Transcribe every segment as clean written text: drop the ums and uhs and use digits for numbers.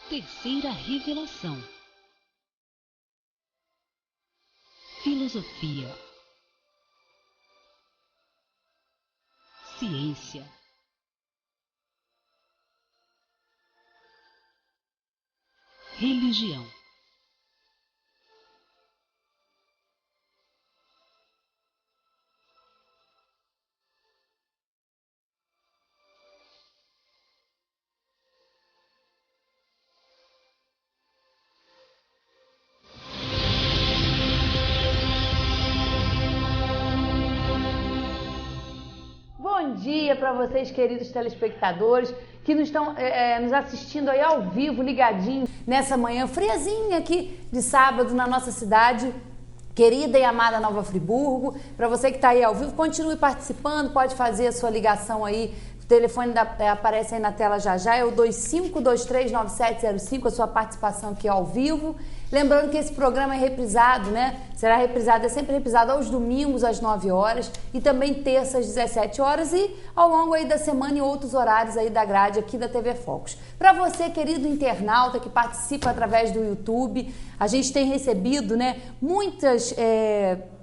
Terceira revelação. Filosofia. Ciência. Religião. Bom dia para vocês, queridos telespectadores, que nos estão nos assistindo aí ao vivo, ligadinhos, nessa manhã friazinha aqui de sábado na nossa cidade querida e amada Nova Friburgo. Para você que está aí ao vivo, continue participando, pode fazer a sua ligação aí. O telefone aparece aí na tela já, é o 25239705, a sua participação aqui ao vivo. Lembrando que esse programa é reprisado, né? Será reprisado, é sempre reprisado aos domingos às 9 horas e também terças às 17 horas e ao longo aí da semana em outros horários aí da grade aqui da TV Focus. Para você, querido internauta que participa através do YouTube, a gente tem recebido, né, muitas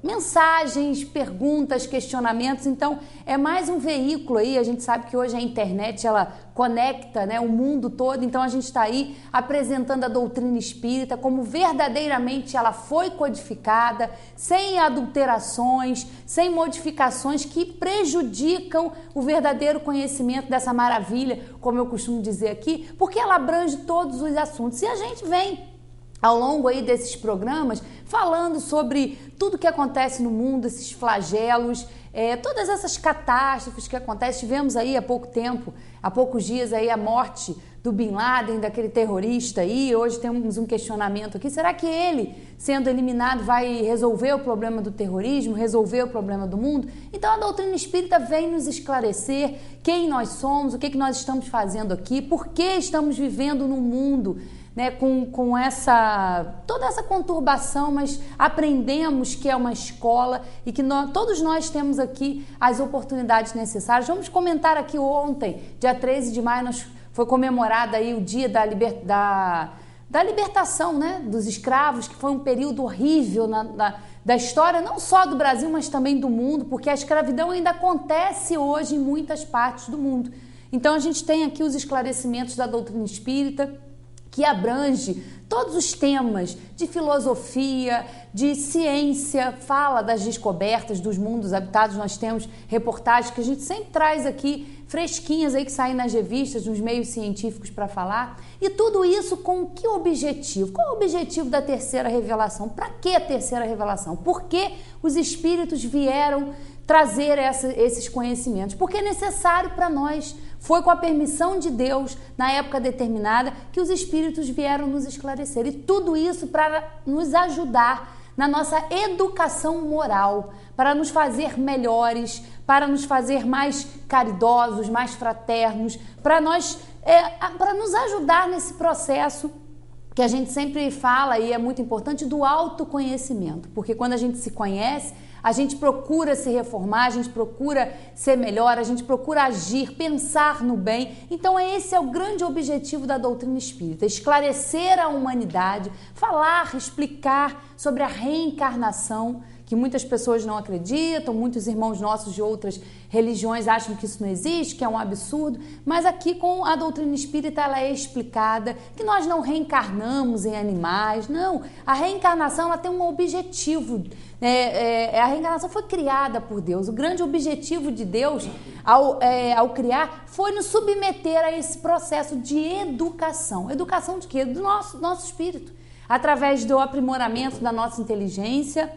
mensagens, perguntas, questionamentos, então é mais um veículo aí. A gente sabe que hoje a internet ela conecta, né, o mundo todo, então a gente está aí apresentando a doutrina espírita como verdadeiramente ela foi codificada, sem adulterações, sem modificações que prejudicam o verdadeiro conhecimento dessa maravilha, como eu costumo dizer aqui, porque ela abrange todos os assuntos. E a gente vem ao longo aí desses programas falando sobre tudo que acontece no mundo, esses flagelos, todas essas catástrofes que acontecem. Tivemos aí há pouco tempo, há poucos dias aí a morte do Bin Laden, daquele terrorista aí. Hoje temos um questionamento aqui, será que ele, sendo eliminado, vai resolver o problema do terrorismo, resolver o problema do mundo? Então a doutrina espírita vem nos esclarecer quem nós somos, o que nós estamos fazendo aqui, por que estamos vivendo num mundo, né, com toda essa conturbação, mas aprendemos que é uma escola e que todos nós temos aqui as oportunidades necessárias. Vamos comentar aqui ontem, dia 13 de maio, foi comemorado aí o dia da libertação, né, dos escravos, que foi um período horrível da história, não só do Brasil, mas também do mundo, porque a escravidão ainda acontece hoje em muitas partes do mundo. Então a gente tem aqui os esclarecimentos da doutrina espírita, que abrange todos os temas de filosofia, de ciência, fala das descobertas dos mundos habitados. Nós temos reportagens que a gente sempre traz aqui, fresquinhas aí, que saem nas revistas, nos meios científicos para falar. E tudo isso com que objetivo? Qual é o objetivo da terceira revelação? Para que a terceira revelação? Por que os espíritos vieram trazer esses conhecimentos? Porque é necessário para nós. Foi com a permissão de Deus, na época determinada, que os espíritos vieram nos esclarecer. E tudo isso para nos ajudar na nossa educação moral, para nos fazer melhores, para nos fazer mais caridosos, mais fraternos, para nos ajudar nesse processo que a gente sempre fala, e é muito importante, do autoconhecimento. Porque quando a gente se conhece, a gente procura se reformar, a gente procura ser melhor, a gente procura agir, pensar no bem. Então esse é o grande objetivo da doutrina espírita, esclarecer a humanidade, falar, explicar sobre a reencarnação, que muitas pessoas não acreditam, muitos irmãos nossos de outras religiões acham que isso não existe, que é um absurdo, mas aqui com a doutrina espírita ela é explicada, que nós não reencarnamos em animais, não. A reencarnação ela tem um objetivo, a reencarnação foi criada por Deus. O grande objetivo de Deus ao criar foi nos submeter a esse processo de educação. Educação de quê? Do nosso espírito, através do aprimoramento da nossa inteligência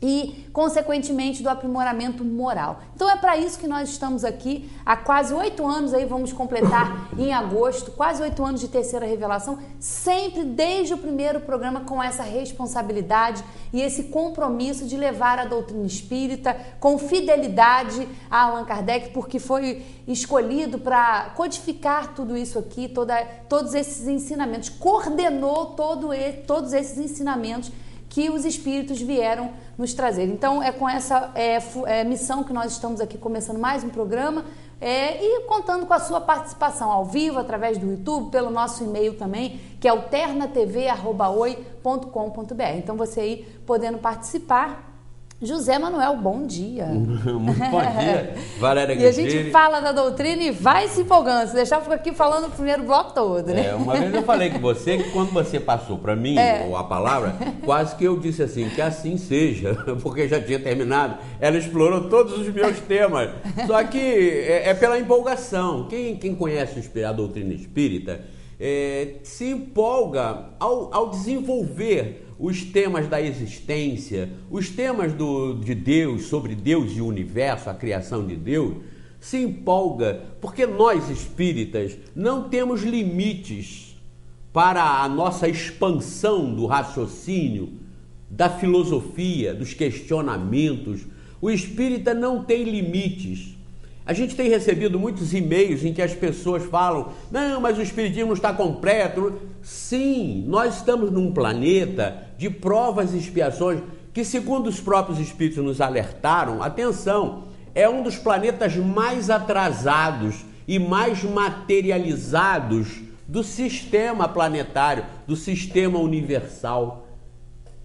e, consequentemente, do aprimoramento moral. Então é para isso que nós estamos aqui há quase 8 anos, aí vamos completar em agosto, quase 8 anos de terceira revelação, sempre desde o primeiro programa com essa responsabilidade e esse compromisso de levar a doutrina espírita com fidelidade a Allan Kardec, porque foi escolhido para codificar tudo isso aqui, todos esses ensinamentos, coordenou todos esses ensinamentos que os espíritos vieram nos trazer. Então é com essa missão que nós estamos aqui começando mais um programa. E contando com a sua participação ao vivo, através do YouTube, pelo nosso e-mail também, que é alternatv@oi.com.br. Então você aí podendo participar. José Manuel, bom dia. Muito bom dia, Valéria E a gente fala da doutrina e vai se empolgando. Se deixar, eu fico aqui falando o primeiro bloco todo, né? Uma vez eu falei com você que quando você passou para mim a palavra, quase que eu disse assim, que assim seja, porque já tinha terminado. Ela explorou todos os meus temas, só que é pela empolgação. Quem conhece a doutrina espírita se empolga ao desenvolver os temas da existência, os temas de Deus, sobre Deus e o universo, a criação de Deus, se empolga porque nós espíritas não temos limites para a nossa expansão do raciocínio, da filosofia, dos questionamentos. O espírita não tem limites. A gente tem recebido muitos e-mails em que as pessoas falam, não, mas o espiritismo não está completo. Sim, nós estamos num planeta de provas e expiações que, segundo os próprios espíritos nos alertaram, atenção, é um dos planetas mais atrasados e mais materializados do sistema planetário, do sistema universal.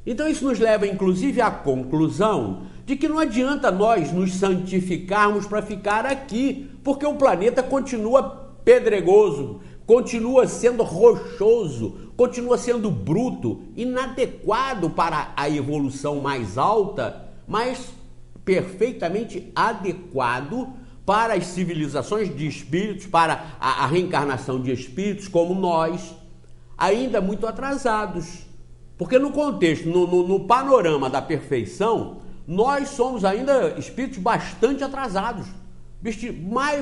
Então isso nos leva inclusive à conclusão de que não adianta nós nos santificarmos para ficar aqui, porque o planeta continua pedregoso, continua sendo rochoso, continua sendo bruto, inadequado para a evolução mais alta, mas perfeitamente adequado para as civilizações de espíritos, para a reencarnação de espíritos como nós, ainda muito atrasados. Porque no contexto, no panorama da perfeição, nós somos ainda espíritos bastante atrasados,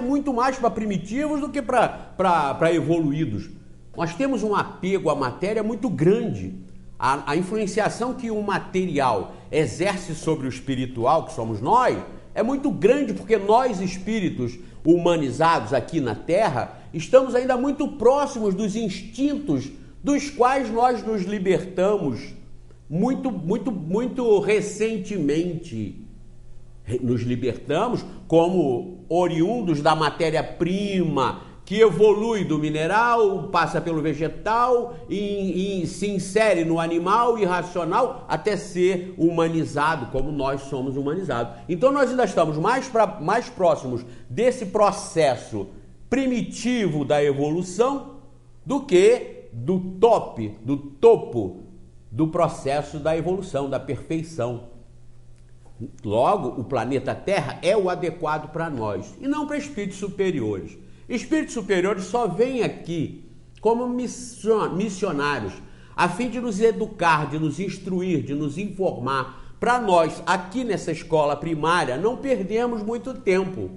muito mais para primitivos do que para evoluídos. Nós temos um apego à matéria muito grande. A influenciação que o material exerce sobre o espiritual, que somos nós, é muito grande, porque nós espíritos humanizados aqui na Terra estamos ainda muito próximos dos instintos dos quais nós nos libertamos muito recentemente. Nos libertamos como oriundos da matéria-prima que evolui do mineral, passa pelo vegetal e se insere no animal irracional até ser humanizado, como nós somos humanizados. Então nós ainda estamos mais próximos desse processo primitivo da evolução do que do topo do processo da evolução, da perfeição. Logo, o planeta Terra é o adequado para nós e não para espíritos superiores. Espíritos superiores só vêm aqui como missionários, a fim de nos educar, de nos instruir, de nos informar. Para nós, aqui nessa escola primária, não perdemos muito tempo,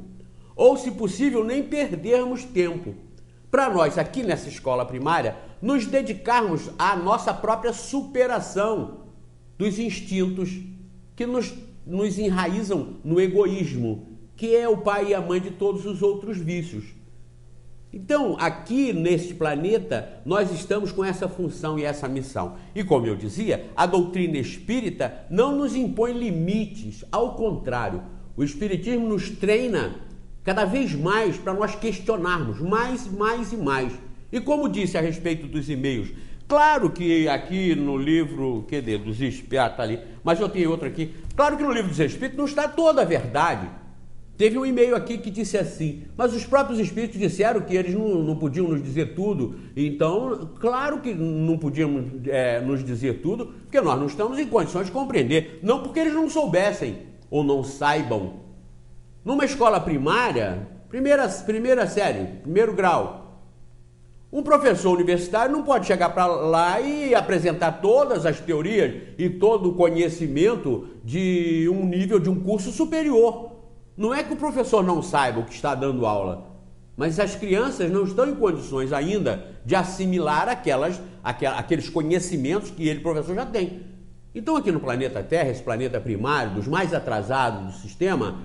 ou, se possível, nem perdermos tempo. Para nós, aqui nessa escola primária, nos dedicarmos à nossa própria superação dos instintos que nos enraizam no egoísmo, que é o pai e a mãe de todos os outros vícios. Então, aqui neste planeta, nós estamos com essa função e essa missão. E como eu dizia, a doutrina espírita não nos impõe limites, ao contrário, o espiritismo nos treina cada vez mais para nós questionarmos mais e mais. E como disse a respeito dos e-mails, claro que aqui no livro, dos Espíritos, ali, mas eu tenho outro aqui, claro que no livro dos Espíritos não está toda a verdade. Teve um e-mail aqui que disse assim, mas os próprios Espíritos disseram que eles não podiam nos dizer tudo, então, claro que não podiam nos dizer tudo, porque nós não estamos em condições de compreender, não porque eles não soubessem ou não saibam. Numa escola primária, primeira série, primeiro grau, um professor universitário não pode chegar para lá e apresentar todas as teorias e todo o conhecimento de um nível, de um curso superior. Não é que o professor não saiba o que está dando aula, mas as crianças não estão em condições ainda de assimilar aqueles conhecimentos que ele, professor, já tem. Então aqui no planeta Terra, esse planeta primário, dos mais atrasados do sistema,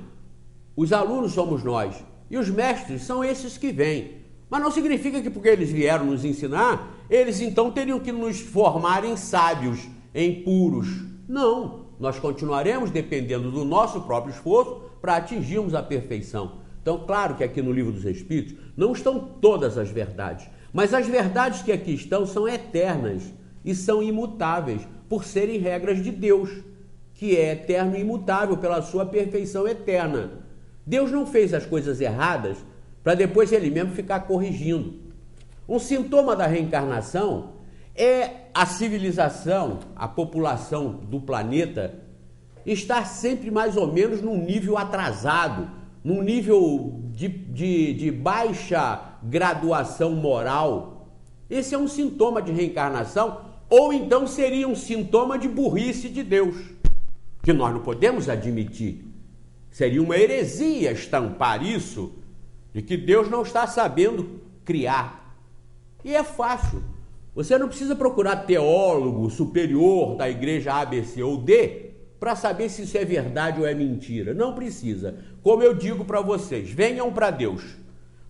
os alunos somos nós e os mestres são esses que vêm. Mas não significa que porque eles vieram nos ensinar, eles então teriam que nos formar em sábios, em puros. Não, nós continuaremos dependendo do nosso próprio esforço para atingirmos a perfeição. Então, claro que aqui no Livro dos Espíritos não estão todas as verdades, mas as verdades que aqui estão são eternas e são imutáveis, por serem regras de Deus, que é eterno e imutável pela sua perfeição eterna. Deus não fez as coisas erradas para depois ele mesmo ficar corrigindo. Um sintoma da reencarnação é a civilização, a população do planeta estar sempre mais ou menos num nível atrasado, num nível de baixa graduação moral. Esse é um sintoma de reencarnação, ou então seria um sintoma de burrice de Deus, que nós não podemos admitir. Seria uma heresia estampar isso, de que Deus não está sabendo criar. E é fácil. Você não precisa procurar teólogo superior da igreja A, B, C ou D para saber se isso é verdade ou é mentira. Não precisa. Como eu digo para vocês, venham para Deus.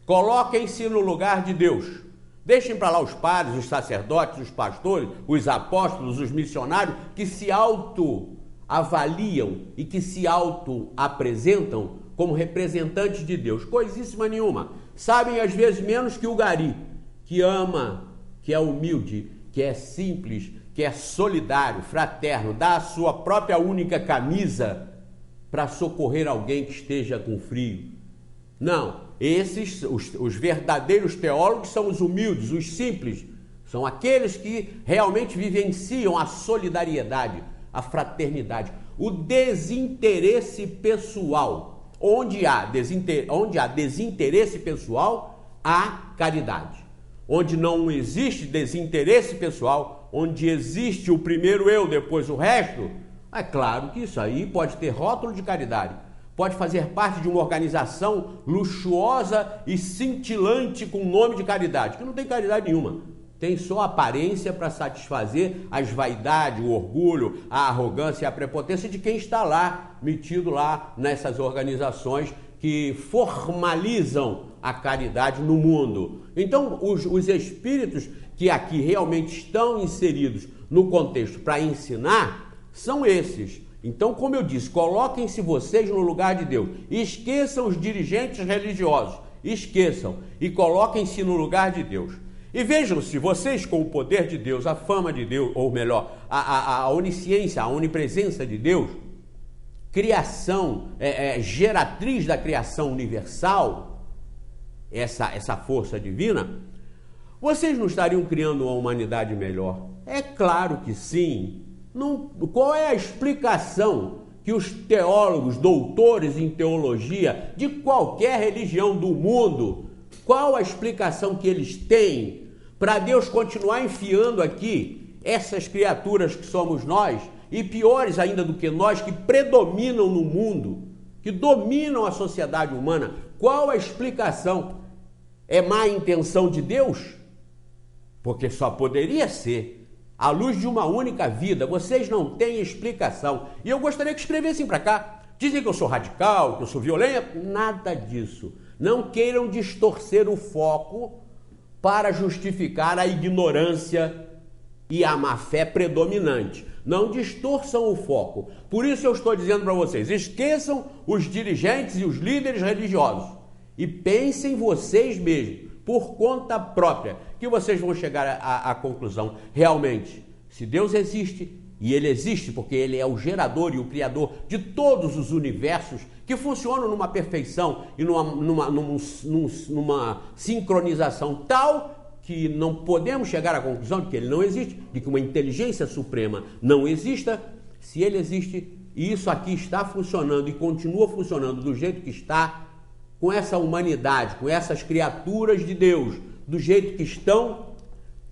Coloquem-se no lugar de Deus. Deixem para lá os padres, os sacerdotes, os pastores, os apóstolos, os missionários que se autoavaliam e que se auto-apresentam como representantes de Deus. Coisíssima nenhuma. Sabem às vezes menos que o gari, que ama, que é humilde, que é simples, que é solidário, fraterno, dá a sua própria única camisa para socorrer alguém que esteja com frio. Não, esses, os verdadeiros teólogos são os humildes, os simples, são aqueles que realmente vivenciam a solidariedade, a fraternidade, o desinteresse pessoal. Onde há desinteresse pessoal, há caridade. Onde não existe desinteresse pessoal, onde existe o primeiro eu, depois o resto, é claro que isso aí pode ter rótulo de caridade, pode fazer parte de uma organização luxuosa e cintilante com nome de caridade, que não tem caridade nenhuma, tem só aparência para satisfazer as vaidades, o orgulho, a arrogância e a prepotência de quem está lá, metido lá nessas organizações que formalizam a caridade no mundo. Então, os espíritos que aqui realmente estão inseridos no contexto para ensinar são esses. Então, como eu disse, coloquem-se vocês no lugar de Deus. Esqueçam os dirigentes religiosos, esqueçam e coloquem-se no lugar de Deus. E vejam se vocês, com o poder de Deus, a fama de Deus, ou melhor, a onisciência, a onipresença de Deus, criação, geratriz da criação universal, essa força divina, vocês não estariam criando uma humanidade melhor? É claro que sim. Qual é a explicação que os teólogos, doutores em teologia de qualquer religião do mundo, qual a explicação que eles têm para Deus continuar enfiando aqui essas criaturas que somos nós, e piores ainda do que nós, que predominam no mundo, que dominam a sociedade humana? Qual a explicação? É má intenção de Deus? Porque só poderia ser à luz de uma única vida. Vocês não têm explicação. E eu gostaria que escrevessem para cá. Dizem que eu sou radical, que eu sou violento. Nada disso. Não queiram distorcer o foco para justificar a ignorância e a má-fé predominante. Não distorçam o foco. Por isso eu estou dizendo para vocês, esqueçam os dirigentes e os líderes religiosos e pensem vocês mesmos, por conta própria, que vocês vão chegar à conclusão. Realmente, se Deus existe, e Ele existe porque Ele é o gerador e o criador de todos os universos que funcionam numa perfeição e numa sincronização tal que não podemos chegar à conclusão de que Ele não existe, de que uma inteligência suprema não exista. Se Ele existe, e isso aqui está funcionando e continua funcionando do jeito que está, com essa humanidade, com essas criaturas de Deus, do jeito que estão,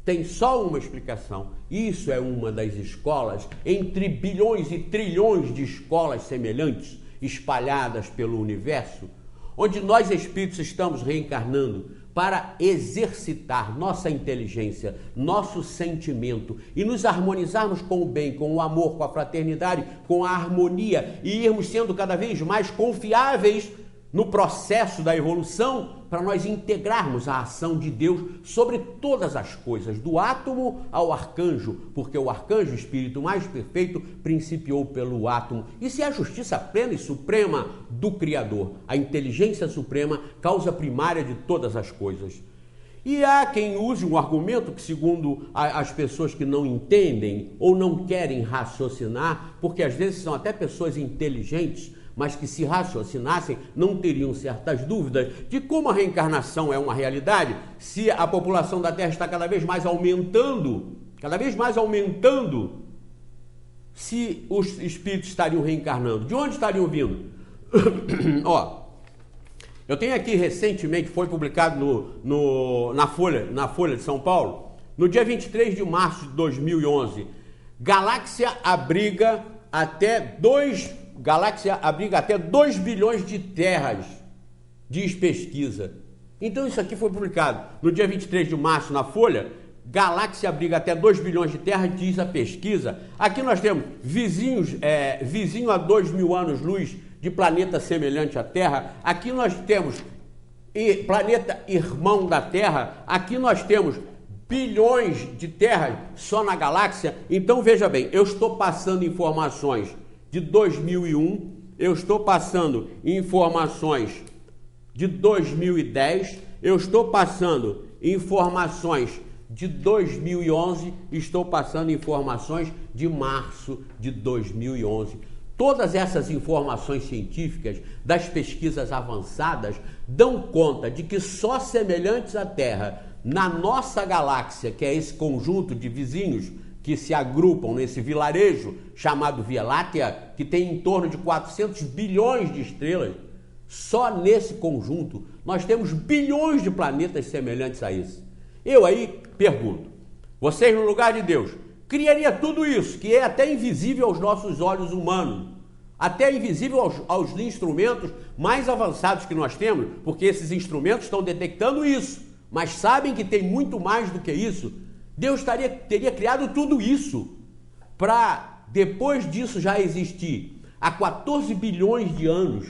tem só uma explicação. Isso é uma das escolas, entre bilhões e trilhões de escolas semelhantes, espalhadas pelo universo, onde nós espíritos estamos reencarnando para exercitar nossa inteligência, nosso sentimento e nos harmonizarmos com o bem, com o amor, com a fraternidade, com a harmonia e irmos sendo cada vez mais confiáveis no processo da evolução para nós integrarmos a ação de Deus sobre todas as coisas, do átomo ao arcanjo, porque o arcanjo, o espírito mais perfeito, principiou pelo átomo. Isso é a justiça plena e suprema do Criador, a inteligência suprema, causa primária de todas as coisas. E há quem use um argumento que, segundo as pessoas que não entendem ou não querem raciocinar, porque às vezes são até pessoas inteligentes, mas que se raciocinassem não teriam certas dúvidas de como a reencarnação é uma realidade, se a população da Terra está cada vez mais aumentando, se os espíritos estariam reencarnando, de onde estariam vindo? Eu tenho aqui recentemente, foi publicado na Folha de São Paulo, no dia 23 de março de 2011, Galáxia abriga até 2 bilhões de terras, diz pesquisa. Então isso aqui foi publicado no dia 23 de março na Folha, Galáxia abriga até 2 bilhões de terras, diz a pesquisa. Aqui nós temos vizinho a 2.000 anos-luz de planeta semelhante à Terra. Aqui nós temos planeta irmão da Terra. Aqui nós temos bilhões de terras só na galáxia. Então veja bem, eu estou passando informações de 2001, eu estou passando informações de 2010, eu estou passando informações de 2011, estou passando informações de março de 2011. Todas essas informações científicas das pesquisas avançadas dão conta de que só semelhantes à Terra, na nossa galáxia, que é esse conjunto de vizinhos que se agrupam nesse vilarejo chamado Via Láctea, que tem em torno de 400 bilhões de estrelas, só nesse conjunto nós temos bilhões de planetas semelhantes a esse. Eu aí pergunto, vocês no lugar de Deus, criaria tudo isso, que é até invisível aos nossos olhos humanos, até invisível aos instrumentos mais avançados que nós temos, porque esses instrumentos estão detectando isso, mas sabem que tem muito mais do que isso. Deus teria criado tudo isso para, depois disso já existir, há 14 bilhões de anos,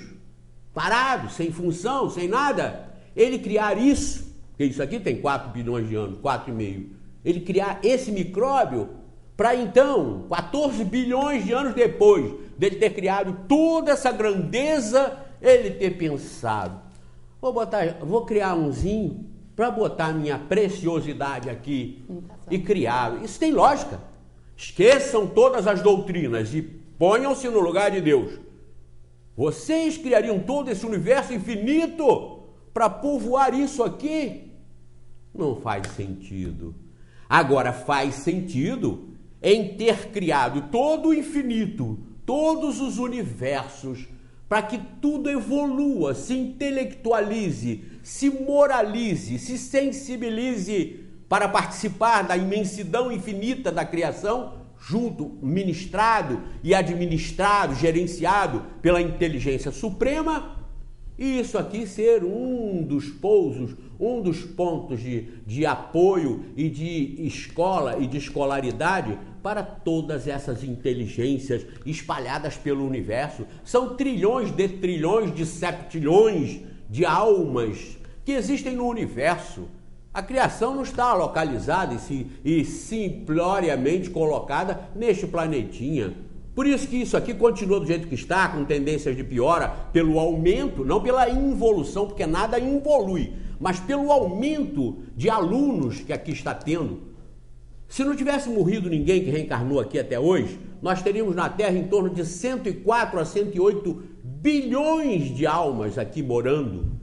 parado, sem função, sem nada, ele criar isso, porque isso aqui tem 4 bilhões de anos, 4,5, ele criar esse micróbio para então, 14 bilhões de anos depois dele ter criado toda essa grandeza, ele ter pensado, vou criar umzinho para botar minha preciosidade aqui e criar. Isso tem lógica. Esqueçam todas as doutrinas e ponham-se no lugar de Deus. Vocês criariam todo esse universo infinito para povoar isso aqui? Não faz sentido. Agora, faz sentido em ter criado todo o infinito, todos os universos, para que tudo evolua, se intelectualize, se moralize, se sensibilize para participar da imensidão infinita da criação, junto, ministrado e administrado, gerenciado pela inteligência suprema, e isso aqui ser um dos pousos, um dos pontos de apoio e de escola e de escolaridade para todas essas inteligências espalhadas pelo universo. São trilhões de septilhões de almas que existem no universo. A criação não está localizada e simploriamente colocada neste planetinha. Por isso que isso aqui continua do jeito que está, com tendências de piora, pelo aumento, não pela involução, porque nada involui, mas pelo aumento de alunos que aqui está tendo. Se não tivesse morrido ninguém que reencarnou aqui até hoje, nós teríamos na Terra em torno de 104 a 108 bilhões de almas aqui morando.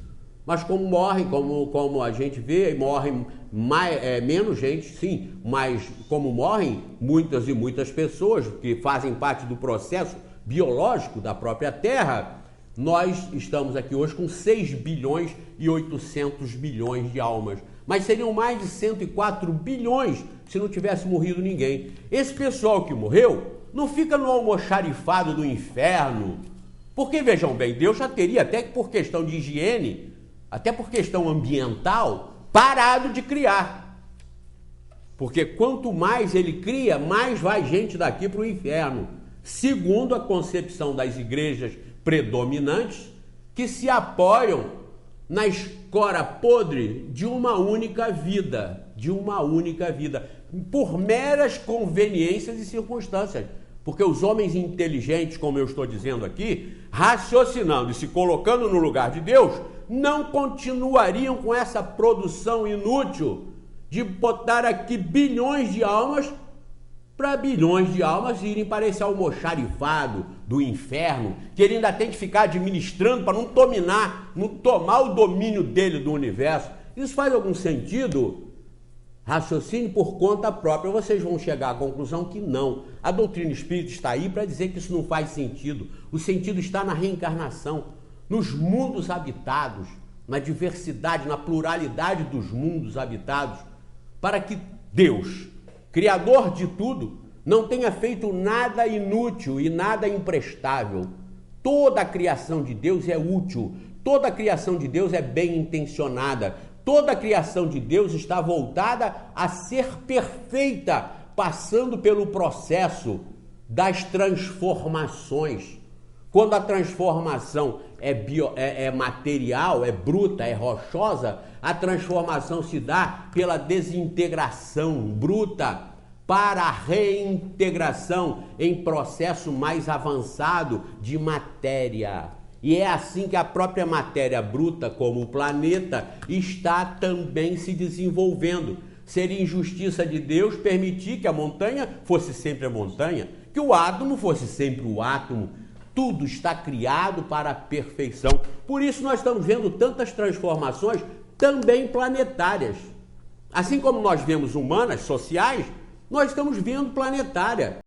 Mas como morrem, como a gente vê, morrem menos gente, sim, mas como morrem muitas e muitas pessoas que fazem parte do processo biológico da própria Terra, nós estamos aqui hoje com 6 bilhões e 800 milhões de almas. Mas seriam mais de 104 bilhões se não tivesse morrido ninguém. Esse pessoal que morreu não fica no almoxarifado do inferno, porque, vejam bem, Deus já teria, até por questão de higiene, até por questão ambiental, parado de criar. Porque quanto mais ele cria, mais vai gente daqui para o inferno. Segundo a concepção das igrejas predominantes, que se apoiam na escora podre de uma única vida, por meras conveniências e circunstâncias. Porque os homens inteligentes, como eu estou dizendo aqui, raciocinando e se colocando no lugar de Deus, não continuariam com essa produção inútil de botar aqui bilhões de almas para bilhões de almas irem para esse almoxarifado do inferno, que ele ainda tem que ficar administrando para não tomar o domínio dele do universo. Isso faz algum sentido? Raciocínio por conta própria, vocês vão chegar à conclusão que não. A doutrina espírita está aí para dizer que isso não faz sentido. O sentido está na reencarnação, nos mundos habitados, na diversidade, na pluralidade dos mundos habitados, para que Deus, Criador de tudo, não tenha feito nada inútil e nada imprestável. Toda a criação de Deus é útil, toda a criação de Deus é bem intencionada, toda a criação de Deus está voltada a ser perfeita, passando pelo processo das transformações. Quando a transformação é material, é bruta, é rochosa, a transformação se dá pela desintegração bruta para a reintegração em processo mais avançado de matéria. E é assim que a própria matéria bruta, como o planeta, está também se desenvolvendo. Seria injustiça de Deus permitir que a montanha fosse sempre a montanha, que o átomo fosse sempre o átomo. Tudo está criado para a perfeição. Por isso nós estamos vendo tantas transformações também planetárias. Assim como nós vemos humanas, sociais, nós estamos vendo planetária.